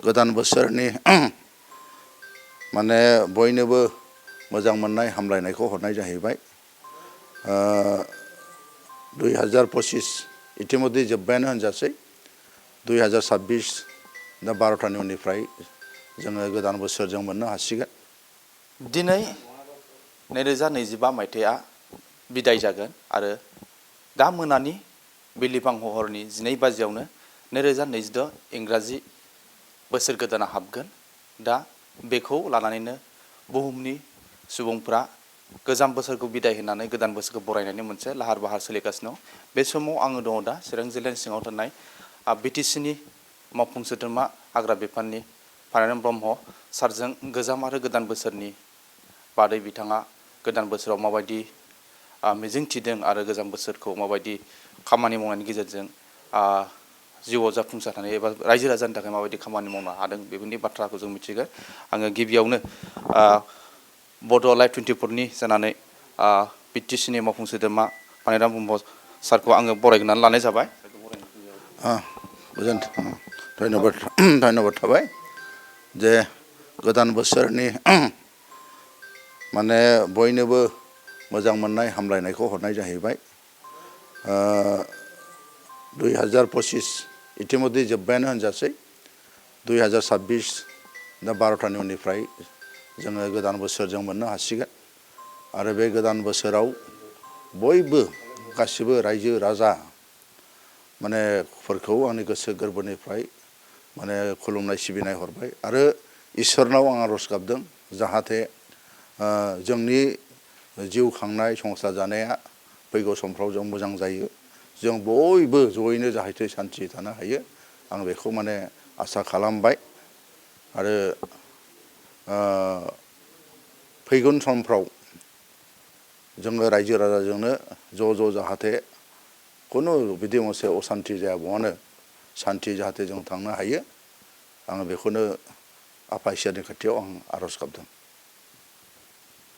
गोदान बोसोरनि माने बयनोबो मोजां मोननाय हामलायनायखौ हरनाय जाहैबाय। 2025 इतिमध्ये जोब्बायानो होनजासै। 2026 दा 12टानि उननिफ्राय जोङो गोदान बोसोरजों मोननो हासिगोन। दिनै 2025 मायथाइया बिदाय जागोन आरो दा मोनानि बिलिफां हरनि 12 बाजियावनो 2026 इंराजि बोसोर गोदाना हाबगोन। दा बेखौ लानानैनो बुहुमनि सुबुंफ्रा गोजाम बोसोरखौ बिदाय होनानै गोदान बोसोरखौ बरायनायनि मोनसे लाहार फाहार सोलिगासिनो दं। बे समाव आङो दङ दा चिरां जिल्लानि सिङाव थानाय बिटिसिनि मावफुं सोद्रोमा हाग्रा बिफाननि फानायराम ब्रह्म सारजों गोजाम आरो गोदान बोसोरनि बादै बिथाङा गोदान बोसोराव माबायदि मिजिं थिदों आरो गोजाम बोसोरखौ माबायदि खामानि मावनायनि गेजेरजों जिउआव जाफुंसारनानै एबा रायजो राजानि थाखाय माबायदि खामानि मावनो हादों बेफोरनि बाथ्राखौ जों मिथिगोन। आङो गिबियावनो बड' लाइभ 24नि जानानै बिटिसिनि मावफुं सोद्रोमा फानायराम ब्रह्म सारखौ आङो बरायग्रोनानै लानाय जाबाय। धन्यबाद थाबाय जे गोदान बोसोरनि माने बयनोबो मोजां मोननाय हामलायनायखौ हरनाय जाहैबाय। 2025 इतिमध्ये जोब्बायानो होनजासै। 2026 दा 12टानि उननिफ्राय जोङो गोदान बोसोरजों मोननो हासिगोन आरो बे गोदान बोसोराव बयबो गासिबो रायजो राजा माने फोरखौ आंनि गोसो गोरबोनिफ्राय माने खुलुमनाय सिबिनाय हरबाय आरो इसोरनाव आं आरज गाबदों जाहाथे जोंनि जिउ खांनाय संसार जानाया फैगौ समफ्राव जों मोजां जायो। जों बयबो जयैनो जाहाथे सान्थि थानो हायो आं बेखौ माने आसा खालामबाय आरो फैगोन समफ्राव जोङो रायजो राजाजोंनो ज' जाहाथे खुनु बिदि मोनसे असान्थि जायाबानो सान्थि जाहाथे जों थांनो हायो आं बेखौनो आफा इसोरनि खाथियाव आं आरज गाबदों।